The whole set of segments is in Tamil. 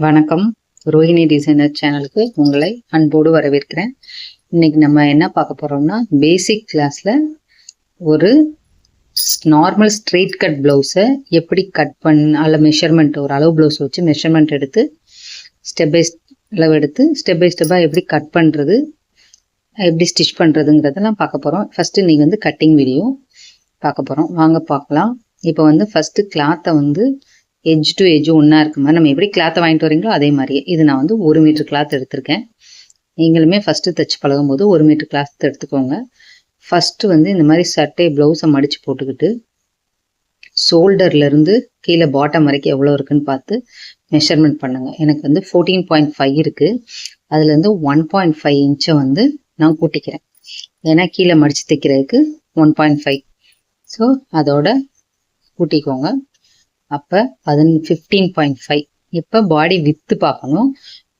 வணக்கம். ரோஹிணி டிசைனர் சேனலுக்கு உங்களை அன்போடு வரவேற்கிறேன். இன்னைக்கு நம்ம என்ன பார்க்க போறோம்னா, பேசிக் கிளாஸ்ல ஒரு நார்மல் ஸ்ட்ரெயிட் கட் பிளவுஸை எப்படி கட் அதில் மெஷர்மெண்ட் ஒரு அளவு பிளவுஸ் வச்சு மெஷர்மெண்ட் எடுத்து ஸ்டெப் பை அளவு எடுத்து ஸ்டெப் பை ஸ்டெப்பாக எப்படி கட் பண்ணுறது, எப்படி ஸ்டிச் பண்ணுறதுங்கிறதெல்லாம் பார்க்க போகிறோம். ஃபஸ்ட்டு இன்னைக்கு வந்து கட்டிங் வீடியோ பார்க்க போகிறோம். வாங்க பார்க்கலாம். இப்போ வந்து ஃபஸ்ட்டு கிளாத்தை எட்ஜ் டு எட்ஜ் ஒன்றா இருக்க மாதிரி நம்ம எப்படி கிளாத்தை வாங்கிட்டு வரீங்களோ அதே மாதிரியே இது நான் வந்து 1 மீட்டர் கிளாத் எடுத்திருக்கேன். நீங்களுமே ஃபஸ்ட்டு தைச்சு பழகும் போது 1 மீட்டர் கிளாத் எடுத்துக்கோங்க. ஃபஸ்ட்டு வந்து இந்த மாதிரி சட்டை ப்ளவுஸை மடித்து போட்டுக்கிட்டு ஷோல்டர்லேருந்து கீழே பாட்டம் வரைக்கும் எவ்வளோ இருக்குன்னு பார்த்து மெஷர்மெண்ட் பண்ணுங்கள். எனக்கு வந்து 14.5 இருக்குது. அதுலேருந்து 1.5 இன்ச்சை வந்து நான் கூட்டிக்கிறேன். ஏன்னா கீழே மடித்து தைக்கிறதுக்கு 1.5. ஸோ அதோட கூட்டிக்கோங்க. அப்போ 15.5. இப்போ பாடி வித்து பார்க்கணும்.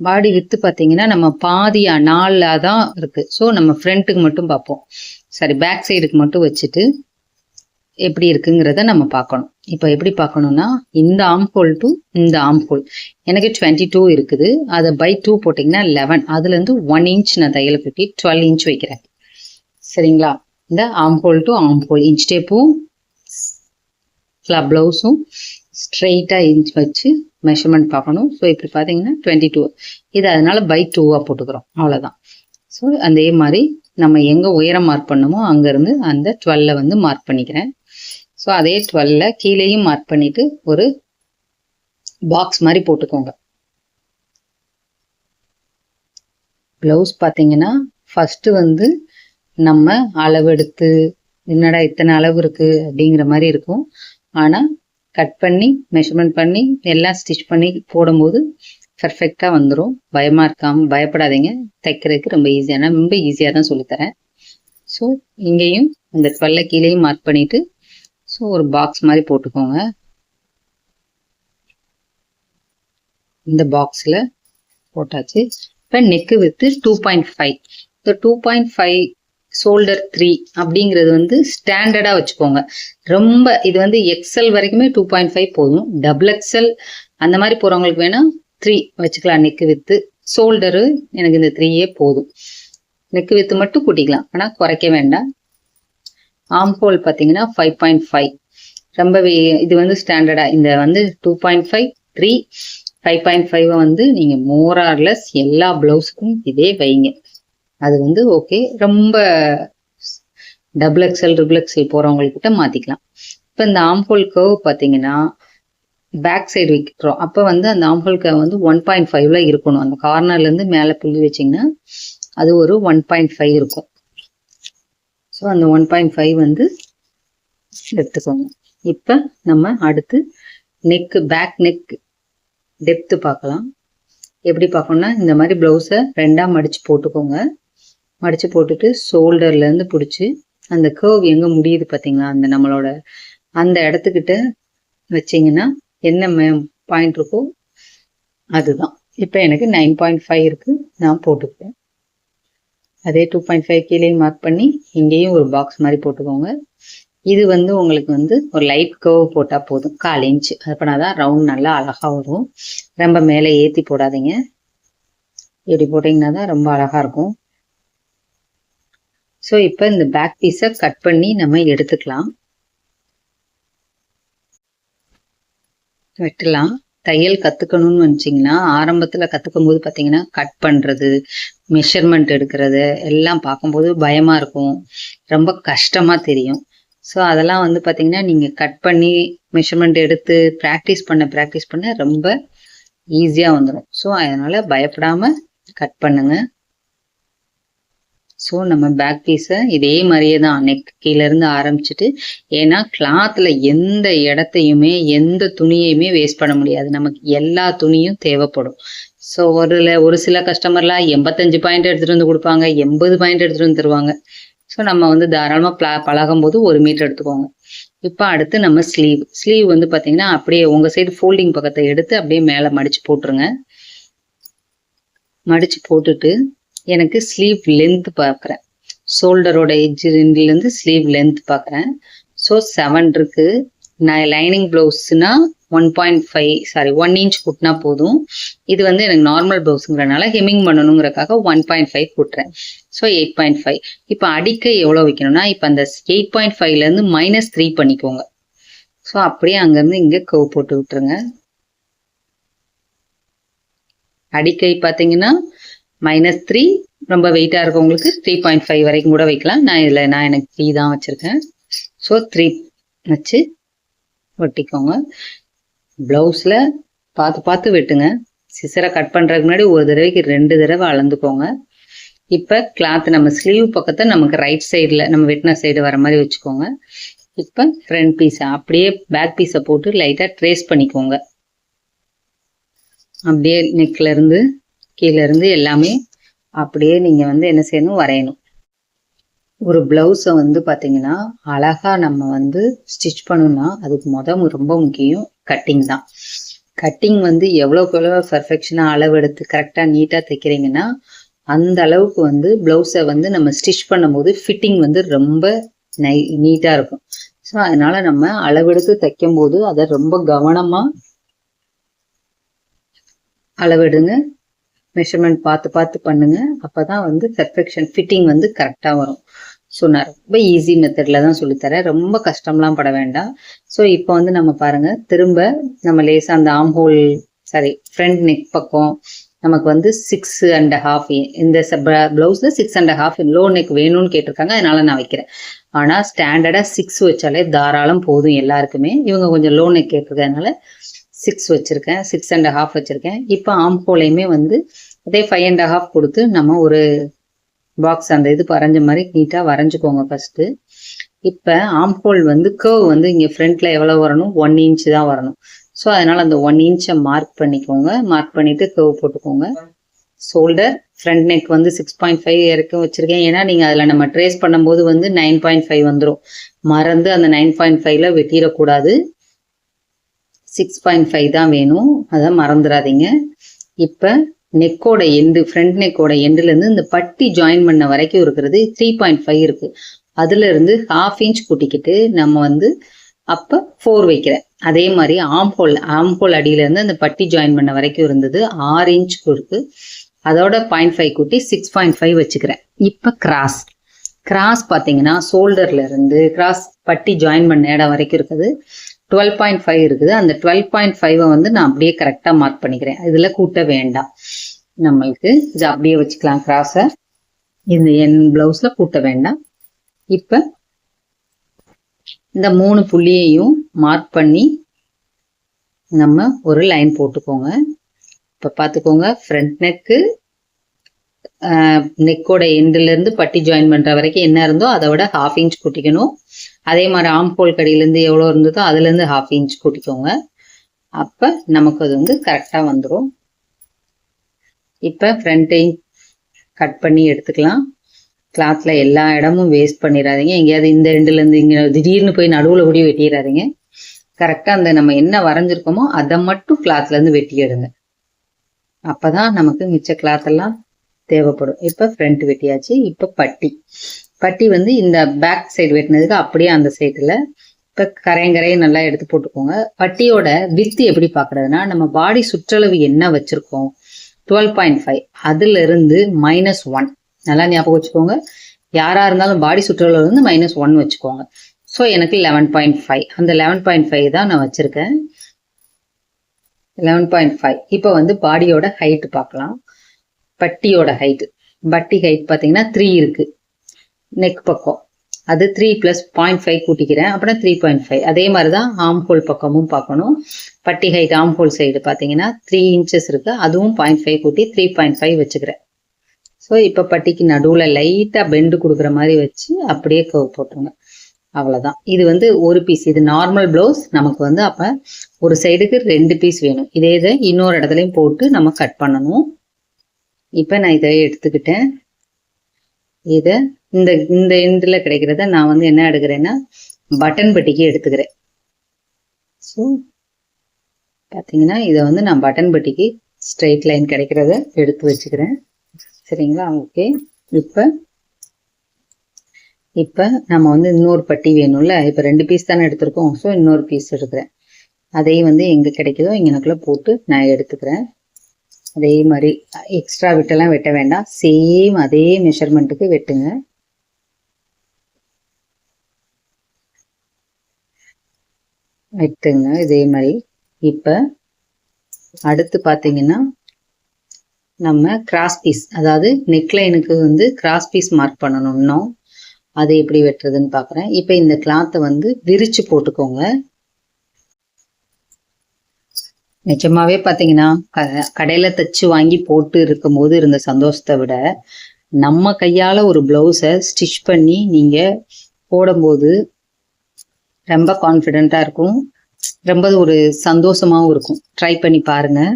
பாடி வித்து பார்த்தீங்கன்னா நம்ம பாதியா 4 தான் இருக்குது. ஸோ நம்ம ஃப்ரண்ட்டுக்கு மட்டும் பார்ப்போம், பேக் சைடுக்கு மட்டும் வச்சுட்டு எப்படி இருக்குங்கிறத நம்ம பார்க்கணும். இப்போ எப்படி பார்க்கணும்னா, இந்த ஆம் ஹோல் டு இந்த ஆம் ஹோல் எனக்கு 22 இருக்குது. அதை பை 2 போட்டிங்கன்னா 11. அதுலேருந்து 1 இன்ச் நான் தையலை கூட்டி 12 இன்ச் வைக்கிறேன். சரிங்களா? இந்த armhole to armhole inch டேப்பும் ப்ளவுஸும் ஸ்ட்ரெயிட்டாக இன்ச் வச்சு மெஷர்மெண்ட் பார்க்கணும். ஸோ இப்படி பார்த்தீங்கன்னா 22. இது அதனால பை 2வாக போட்டுக்கிறோம், அவ்வளோதான். ஸோ அதே மாதிரி நம்ம எங்கே உயரம் மார்க் பண்ணமோ அங்கேருந்து அந்த 12 வந்து மார்க் பண்ணிக்கிறேன். ஸோ அதே 12 கீழேயும் மார்க் பண்ணிவிட்டு ஒரு பாக்ஸ் மாதிரி போட்டுக்கோங்க. ப்ளவுஸ் பார்த்தீங்கன்னா ஃபஸ்ட்டு வந்து நம்ம அளவெடுத்து என்னடா இத்தனை அளவு இருக்குது அப்படிங்கிற மாதிரி இருக்கும். ஆனால் கட் பண்ணி மெஷர்மெண்ட் பண்ணி எல்லாம் ஸ்டிச் பண்ணி போடும்போது பர்ஃபெக்டாக வந்துடும். பயப்படாதீங்க. தைக்கிறதுக்கு ரொம்ப ஈஸியாக தான் சொல்லித்தரேன். ஸோ இங்கேயும் இந்த 12 கீழேயும் மார்க் பண்ணிவிட்டு ஸோ ஒரு பாக்ஸ் மாதிரி போட்டுக்கோங்க. இந்த பாக்ஸில் போட்டாச்சு. இப்போ நெக்கு வித்து 2.5. இந்த 2.5 ஷோல்டர் 3 அப்படிங்கிறது வந்து ஸ்டாண்டர்டாக வச்சுக்கோங்க. ரொம்ப இது வந்து எக்ஸல் வரைக்குமே 2.5 போதும். டபுள் எக்ஸல் அந்த மாதிரி போகிறவங்களுக்கு வேணால் 3 வச்சுக்கலாம். நெக்கு வித்து ஷோல்டரு எனக்கு இந்த 3 போதும். நெக்கு வித்து மட்டும் கூட்டிக்கலாம், ஆனால் குறைக்க வேண்டாம். ஆம் ஹோல் பார்த்தீங்கன்னா 5.5. ரொம்ப இது வந்து ஸ்டாண்டர்டாக இந்த வந்து 2.5 3 5.5 வந்து நீங்கள் மோரார்லெஸ் எல்லா ப்ளவுஸுக்கும் இதே வைங்க. அது வந்து ஓகே. ரொம்ப டபுள் எக்ஸல் ட்ரிபிள் எக்ஸல் போகிறவங்கக்கிட்ட மாற்றிக்கலாம். இப்போ இந்த ஆம்ஹோல் கர்வ் பார்த்தீங்கன்னா பேக் சைடு வைக்கிறோம். அப்போ வந்து அந்த ஆம்ஹோல் கர்வ் வந்து 1.5ல இருக்கணும். அந்த கார்னர்லேருந்து மேலே புள்ளி வச்சிங்கன்னா அது ஒரு 1.5 இருக்கும். ஸோ அந்த 1.5 வந்து எடுத்துக்கோங்க. இப்போ நம்ம அடுத்து பேக் நெக் டெப்த்து பார்க்கலாம். எப்படி பார்க்கணும்னா, இந்த மாதிரி ப்ளவுஸை 2ஆக மடித்து போட்டுக்கோங்க. மடித்து போட்டுட்டு ஷோல்டர்லேருந்து பிடிச்சி அந்த கர்வ் எங்கே முடியுது பார்த்தீங்களா, அந்த நம்மளோட அந்த இடத்துக்கிட்ட வச்சிங்கன்னா என்ன பாயிண்ட் இருக்கோ அதுதான். இப்போ எனக்கு 9.5 இருக்குது, நான் போட்டுக்கிறேன். அதே 2.5 கீழே மார்க் பண்ணி இங்கேயும் ஒரு பாக்ஸ் மாதிரி போட்டுக்கோங்க. இது வந்து உங்களுக்கு வந்து ஒரு லைட் கர்வ் போட்டால் போதும், 1/4 இன்ச். அது பண்ணாதான் ரவுண்ட் நல்லா அழகாக வரும். ரொம்ப மேலே ஏற்றி போடாதீங்க. இப்படி போட்டிங்கன்னா தான் ரொம்ப அழகாக இருக்கும். ஸோ இப்போ இந்த பேக் பீஸை கட் பண்ணி நம்ம எடுத்துக்கலாம், வெட்டலாம். தையல் கற்றுக்கணும்னு நினச்சிங்கன்னா ஆரம்பத்தில் கற்றுக்கும் போது பார்த்தீங்கன்னா கட் பண்ணுறது மெஷர்மெண்ட் எடுக்கிறது எல்லாம் பார்க்கும்போது பயமாக இருக்கும், ரொம்ப கஷ்டமாக தெரியும். ஸோ அதெல்லாம் வந்து பார்த்தீங்கன்னா நீங்கள் கட் பண்ணி மெஷர்மெண்ட் எடுத்து ப்ராக்டிஸ் பண்ண ரொம்ப ஈஸியாக வந்துடும். ஸோ அதனால் பயப்படாமல் கட் பண்ணுங்கள். ஸோ நம்ம பேக் பீஸை இதே மாதிரியே தான் நெக் கீழேருந்து ஆரம்பிச்சுட்டு, ஏன்னா கிளாத்தில் எந்த இடத்தையுமே எந்த துணியையுமே வேஸ்ட் பண்ண முடியாது. நமக்கு எல்லா துணியும் தேவைப்படும். ஸோ ஒரு சில கஸ்டமர்லாம் 85 பாயிண்ட் எடுத்துகிட்டு வந்து கொடுப்பாங்க, 80 பாயிண்ட் எடுத்துகிட்டு வந்து தருவாங்க. ஸோ நம்ம வந்து தாராளமாக பழகும் போது 1 மீட்டர் எடுத்துக்கோங்க. இப்போ அடுத்து நம்ம ஸ்லீவ் வந்து பார்த்தீங்கன்னா அப்படியே உங்கள் சைடு ஃபோல்டிங் பக்கத்தை எடுத்து அப்படியே மேலே மடித்து போட்டுருங்க. மடித்து போட்டுட்டு எனக்கு ஸ்லீவ் லென்த் பார்க்குறேன். ஷோல்டரோட எட்ஜ் 2லேருந்து ஸ்லீவ் லென்த் பார்க்குறேன். ஸோ 7 இருக்குது. நான் லைனிங் ப்ளவுஸ்னா 1.5 சாரி 1 இன்ச் கூட்டினா போதும். இது வந்து எனக்கு நார்மல் ப்ளவுஸுங்கிறனால ஹெம்மிங் பண்ணணுங்கிறக்காக 1.5 கூட்டுறேன். ஸோ 8.5. இப்போ அடிக்க எவ்வளோ வைக்கணும்னா இப்போ அந்த 8.5லேருந்து -3 பண்ணிக்கோங்க. ஸோ அப்படியே அங்கேருந்து இங்கே கர்வ் போட்டு விட்டுருங்க. அடிக்கை பார்த்தீங்கன்னா -3, ரொம்ப வெயிட்டாக இருக்கவங்களுக்கு 3.5 வரைக்கும் கூட வைக்கலாம். நான் எனக்கு 3 தான் வச்சுருக்கேன். ஸோ 3 வச்சு வெட்டிக்கோங்க. ப்ளவுஸில் பார்த்து வெட்டுங்க. சிசரை கட் பண்ணுறதுக்கு முன்னாடி ஒரு தடவைக்கு 2 தடவை அளந்துக்கோங்க. இப்போ கிளாத் நம்ம ஸ்லீவ் பக்கத்தை நமக்கு ரைட் சைடில் நம்ம வெட்டின சைடு வர மாதிரி வச்சுக்கோங்க. இப்போ ஃப்ரண்ட் பீஸை அப்படியே பேக் பீஸை போட்டு லைட்டாக ட்ரேஸ் பண்ணிக்கோங்க. அப்படியே நெக்கில் இருந்து கீழே இருந்து எல்லாமே அப்படியே நீங்கள் வந்து என்ன செய்யணும், வரையணும். ஒரு ப்ளவுஸை வந்து பார்த்தீங்கன்னா அழகாக நம்ம வந்து ஸ்டிச் பண்ணணும்னா அதுக்கு ரொம்ப முக்கியம் கட்டிங் தான். கட்டிங் வந்து எவ்வளோக்கு எவ்வளோ பர்ஃபெக்ஷனாக அளவெடுத்து கரெக்டாக நீட்டாக தைக்கிறீங்கன்னா அந்த அளவுக்கு வந்து ப்ளவுஸை வந்து நம்ம ஸ்டிச் பண்ணும்போது ஃபிட்டிங் வந்து ரொம்ப நீட்டாக இருக்கும். ஸோ அதனால நம்ம அளவெடுத்து தைக்கும் போது அதை ரொம்ப கவனமாக அளவெடுங்க. மெஷர்மெண்ட் பார்த்து பண்ணுங்க. அப்பதான் வந்து பெர்ஃபெக்ஷன் ஃபிட்டிங் வந்து கரெக்டாக வரும். ஸோ நான் ரொம்ப ஈஸி மெத்தடில் தான் சொல்லித்தரேன். ரொம்ப கஷ்டம்லாம் பட வேண்டாம். ஸோ இப்போ வந்து நம்ம பாருங்க, திரும்ப நம்ம லேசாக அந்த ஆம்ஹோல் ஃப்ரண்ட் நெக் பக்கம் நமக்கு வந்து 6.5 இந்த ப்ளவுஸில் 6.5 லோ நெக் வேணும்னு கேட்டிருக்காங்க. அதனால நான் வைக்கிறேன். ஆனால் ஸ்டாண்டர்டாக 6 வச்சாலே தாராளம் போதும் எல்லாருக்குமே. இவங்க கொஞ்சம் லோ நெக் கேட்டிருக்கறதுனால 6 வச்சுருக்கேன், 6.5 வச்சுருக்கேன். இப்போ ஆம்ஹோலையுமே வந்து அதே 5.5 கொடுத்து நம்ம ஒரு பாக்ஸ் அந்த இது வரைஞ்ச மாதிரி நீட்டாக வரைஞ்சிக்கோங்க ஃபஸ்ட்டு. இப்போ ஆம்ஹோல் வந்து கர்வ் வந்து இங்கே ஃப்ரண்ட்டில் எவ்வளோ வரணும், 1 இன்ச் தான் வரணும். ஸோ அதனால் அந்த 1 இன்ச்சை மார்க் பண்ணிக்கோங்க. மார்க் பண்ணிவிட்டு கர்வ் போட்டுக்கோங்க. ஷோல்டர் ஃப்ரண்ட் நெக் வந்து 6.5 வரைக்கும் வச்சுருக்கேன். ஏன்னா நீங்கள் அதில் நம்ம ட்ரேஸ் பண்ணும்போது வந்து 9.5 வந்துடும். மறந்து அந்த 9.5ல வெட்டிடக்கூடாது. 6.5 தான் வேணும், அதை மறந்துடாதீங்க. இப்போ நெக்கோட எண்டு, ஃப்ரண்ட் நெக்கோட எண்டுலேருந்து இந்த பட்டி ஜாயின் பண்ண வரைக்கும் இருக்கிறது 3.5 இருக்குது. அதுலேருந்து 1/2 இன்ச் கூட்டிக்கிட்டு நம்ம வந்து அப்போ 4 வைக்கிறேன். அதே மாதிரி ஆம்ஹோல் அடியிலேருந்து அந்த பட்டி ஜாயின் பண்ண வரைக்கும் இருந்தது 6 இன்ச் இருக்கு. அதோட 0.5 கூட்டி 6.5 வச்சுக்கிறேன். இப்போ கிராஸ் பார்த்தீங்கன்னா ஷோல்டர்லேருந்து கிராஸ் பட்டி ஜாயின் பண்ண இடம் வரைக்கும் இருக்குது 12.5 இருக்குது. அந்த 12.5 வந்து நான் அப்படியே கரெக்டாக மார்க் பண்ணிக்கிறேன். இதில் கூட்ட வேண்டாம், நம்மளுக்கு இது அப்படியே வச்சுக்கலாம். கிராஸை இந்த என் ப்ளவுஸில் கூட்ட வேண்டாம். இப்போ இந்த 3 புள்ளியையும் மார்க் பண்ணி நம்ம ஒரு லைன் போட்டுக்கோங்க. இப்போ பார்த்துக்கோங்க, ஃப்ரண்ட் நெக்கோட எண்டுலேருந்து பட்டி ஜாயின் பண்ணுற வரைக்கும் என்ன இருந்தோ அதை விட 1/2 இன்ச் கூட்டிக்கணும். அதே மாதிரி ஆம்ஹோல் கடியிலேருந்து எவ்வளோ இருந்ததோ அதுலேருந்து 1/2 இன்ச் கூட்டிக்கோங்க. அப்போ நமக்கு அது வந்து கரெக்டாக வந்துடும். இப்போ ஃப்ரண்ட்டையும் கட் பண்ணி எடுத்துக்கலாம். கிளாத்தில் எல்லா இடமும் வேஸ்ட் பண்ணிடாதீங்க. எங்கேயாவது இந்த எண்டுலேருந்து இங்கே திடீர்னு போய் நடுவில் கூடி வெட்டிடாதீங்க. கரெக்டாக அந்த நம்ம என்ன வரைஞ்சிருக்கோமோ அதை மட்டும் கிளாத்லேருந்து வெட்டி எடுங்க. அப்போ தான் நமக்கு மிச்ச கிளாத்தெல்லாம் தேவைப்படும். இப்போ ஃப்ரண்ட் வெட்டியாச்சு. இப்போ பட்டி வந்து இந்த பேக் சைடு வெட்டினதுக்கு அப்படியே அந்த சைடில் இப்போ கரையும் நல்லா எடுத்து போட்டுக்கோங்க. பட்டியோட வித்து எப்படி பார்க்குறதுனா, நம்ம பாடி சுற்றளவு என்ன வச்சுருக்கோம் 12.5 அதிலிருந்து -1 நல்லா ஞாபகம் வச்சுக்கோங்க. யாராக இருந்தாலும் பாடி சுற்றளவு வந்து -1 வச்சுக்கோங்க. ஸோ எனக்கு 11.5, அந்த 11.5 தான் நான் வச்சுருக்கேன். 11.5. இப்போ வந்து பாடியோட ஹைட்டு பார்க்கலாம். பட்டி ஹைட் பார்த்தீங்கன்னா 3 இருக்குது. நெக் பக்கம் அது 3 + 0.5 கூட்டிக்கிறேன். அப்புறம் 3.5. அதே மாதிரி தான் ஆம்ஹோல் பக்கமும் பார்க்கணும். பட்டி ஹைட் ஆம்ஹோல் சைடு பார்த்தீங்கன்னா 3 இன்ச்சஸ் இருக்குது. அதுவும் 0.5 கூட்டி 3.5 வச்சுக்கிறேன். ஸோ இப்போ பட்டிக்கு நடுவில் லைட்டாக பெண்டு கொடுக்குற மாதிரி வச்சு அப்படியே கர்வ் போட்டுருங்க. அவ்வளோதான். இது வந்து ஒரு பீஸ். இது நார்மல் ப்ளவுஸ். நமக்கு வந்து அப்போ ஒரு சைடுக்கு 2 பீஸ் வேணும். இதே இதை இன்னொரு இடத்துலையும் போட்டு நம்ம கட் பண்ணணும். இப்போ நான் இதை எடுத்துக்கிட்டேன். இதை இந்த எண்டில் கிடைக்கிறத நான் வந்து என்ன எடுக்கிறேன்னா பட்டன் பட்டிக்கு எடுத்துக்கிறேன். ஸோ பார்த்தீங்கன்னா இதை வந்து நான் பட்டன் பட்டிக்கு ஸ்ட்ரெயிட் லைன் கிடைக்கிறத எடுத்து வச்சுக்கிறேன். சரிங்களா? ஓகே. இப்போ நம்ம வந்து இன்னொரு பட்டி வேணும்ல. இப்போ 2 பீஸ் தானே எடுத்திருக்கோம். ஸோ இன்னொரு பீஸ் எடுக்கிறேன். அதையும் வந்து எங்கே கிடைக்குதோ இங்கனக்குள்ளே போட்டு நான் எடுத்துக்கிறேன். அதே மாதிரி எக்ஸ்ட்ரா விட்டெல்லாம் வெட்ட வேண்டாம், சேம் அதே மெஷர்மெண்ட்டுக்கு வெட்டுங்க. வெட்டுங்க இதே மாதிரி. இப்போ அடுத்து பார்த்தீங்கன்னா நம்ம கிராஸ் பீஸ், அதாவது நெக்லைனுக்கு வந்து கிராஸ் பீஸ் மார்க் பண்ணணும். இன்னும் அதை எப்படி வெட்டுறதுன்னு பார்க்குறேன். இப்போ இந்த கிளாத்தை வந்து விரிச்சு போட்டுக்கோங்க. நிஜமாவே பார்த்தீங்கன்னா கடையில் தைச்சு வாங்கி போட்டு இருக்கும்போது இருந்த சந்தோஷத்தை விட நம்ம கையால் ஒரு ப்ளவுஸை ஸ்டிச் பண்ணி நீங்கள் போடும்போது ரொம்ப கான்ஃபிடெண்ட்டாக இருக்கும், ரொம்ப ஒரு சந்தோஷமாகவும் இருக்கும். ட்ரை பண்ணி பாருங்கள்.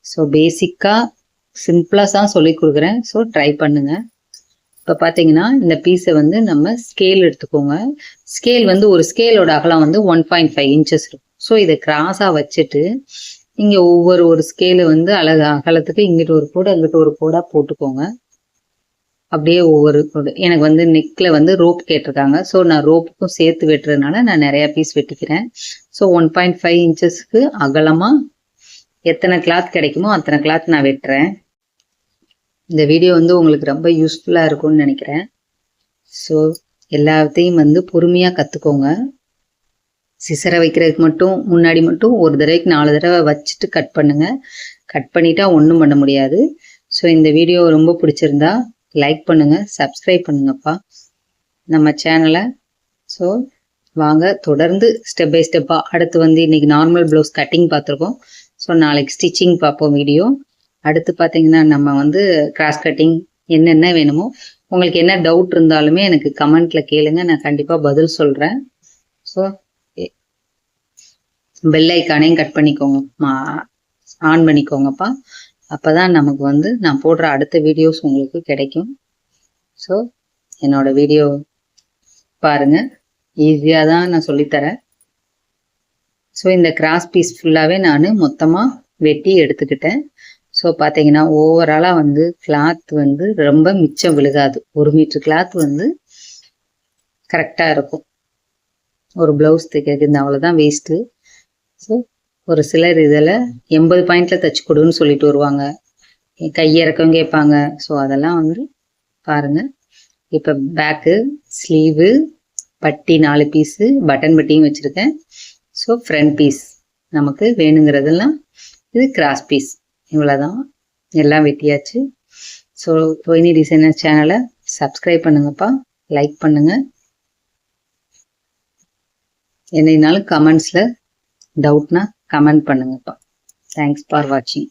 ஸோ பேசிக்காக சிம்பிளாக தான் சொல்லி கொடுக்குறேன். ஸோ ட்ரை பண்ணுங்கள். இப்போ பார்த்தீங்கன்னா இந்த பீஸை வந்து நம்ம ஸ்கேல் எடுத்துக்கோங்க. ஸ்கேல் வந்து ஒரு ஸ்கேலோட அகலம் வந்து 1.5 இன்ச்சஸ் இருக்கும். ஸோ இதை கிராஸாக வச்சுட்டு இங்கே ஒரு ஸ்கேலை வந்து அகலத்துக்கு இங்கிட்டு ஒரு கோடு அங்கிட்டு ஒரு கோடாக போட்டுக்கோங்க. அப்படியே ஒவ்வொரு கோடு. எனக்கு வந்து நெக்கில் வந்து ரோப் கேட்டிருக்காங்க. ஸோ நான் ரோப்புக்கும் சேர்த்து வெட்டுறதுனால நான் நிறையா பீஸ் வெட்டிக்கிறேன். ஸோ 1.5 இன்ச்சஸ்க்கு அகலமாக எத்தனை கிளாத் கிடைக்குமோ அத்தனை கிளாத் நான் வெட்டுறேன். இந்த வீடியோ வந்து உங்களுக்கு ரொம்ப யூஸ்ஃபுல்லாக இருக்கும்னு நினைக்கிறேன். ஸோ எல்லாத்தையும் வந்து பொறுமையாக கற்றுக்கோங்க. சிசரை வைக்கிறதுக்கு முன்னாடி மட்டும் ஒரு தடவைக்கு 4 தடவை வச்சுட்டு கட் பண்ணுங்கள். கட் பண்ணிட்டா ஒன்றும் பண்ண முடியாது. ஸோ இந்த வீடியோ ரொம்ப பிடிச்சிருந்தா லைக் பண்ணுங்கள், சப்ஸ்கிரைப் பண்ணுங்கப்பா நம்ம சேனலை. ஸோ வாங்க தொடர்ந்து ஸ்டெப் பை ஸ்டெப்பாக அடுத்து வந்து இன்றைக்கி நார்மல் ப்ளவுஸ் கட்டிங் பார்த்துருக்கோம். ஸோ நாளைக்கு ஸ்டிச்சிங் பார்ப்போம் வீடியோ. அடுத்து பார்த்தீங்கன்னா நம்ம வந்து கிராஸ் கட்டிங் என்னென்ன வேணுமோ, உங்களுக்கு என்ன டவுட் இருந்தாலுமே எனக்கு கமெண்ட்டில் கேளுங்க, நான் கண்டிப்பாக பதில் சொல்கிறேன். ஸோ பெல் ஐக்கானையும் கட் பண்ணிக்கோங்க, ஆன் பண்ணிக்கோங்கப்பா. அப்போ தான் நமக்கு வந்து நான் போடுற அடுத்த வீடியோஸ் உங்களுக்கு கிடைக்கும். ஸோ என்னோடய வீடியோ பாருங்கள், ஈஸியாக தான் நான் சொல்லித்தரேன். ஸோ இந்த கிராஸ் பீஸ் ஃபுல்லாகவே நான் மொத்தமாக வெட்டி எடுத்துக்கிட்டேன். ஸோ பார்த்தீங்கன்னா ஓவராலாக வந்து கிளாத் வந்து ரொம்ப மிச்சம் விழுகாது. 1 மீட்டர் கிளாத் வந்து கரெக்டாக இருக்கும் ஒரு ப்ளவுஸ் தைக்கிறது. இந்த அவ்வளோதான் வேஸ்ட்டு. ஸோ ஒரு சிலர் இதில் 80 பாயிண்டில் தைச்சி கொடுன்னு சொல்லிட்டு வருவாங்க, கையிறக்கம் கேட்பாங்க. ஸோ அதெல்லாம் வந்து பாருங்கள். இப்போ பேக்கு, ஸ்லீவு, பட்டி 4 பீஸு, பட்டன் பட்டியும் வச்சுருக்கேன். ஸோ ஃப்ரண்ட் பீஸ் நமக்கு வேணுங்கிறதெல்லாம். இது கிராஸ் பீஸ். இவ்வளோதான், எல்லாம் வெட்டியாச்சு. ஸோ ரோஹினி டிசைனர் சேனலை சப்ஸ்கிரைப் பண்ணுங்கப்பா, லைக் பண்ணுங்கள். என்னைனாலும் கமெண்ட்ஸில் டவுட்னா கமெண்ட் பண்ணுங்கப்பா. தேங்க்ஸ் ஃபார் வாட்சிங்.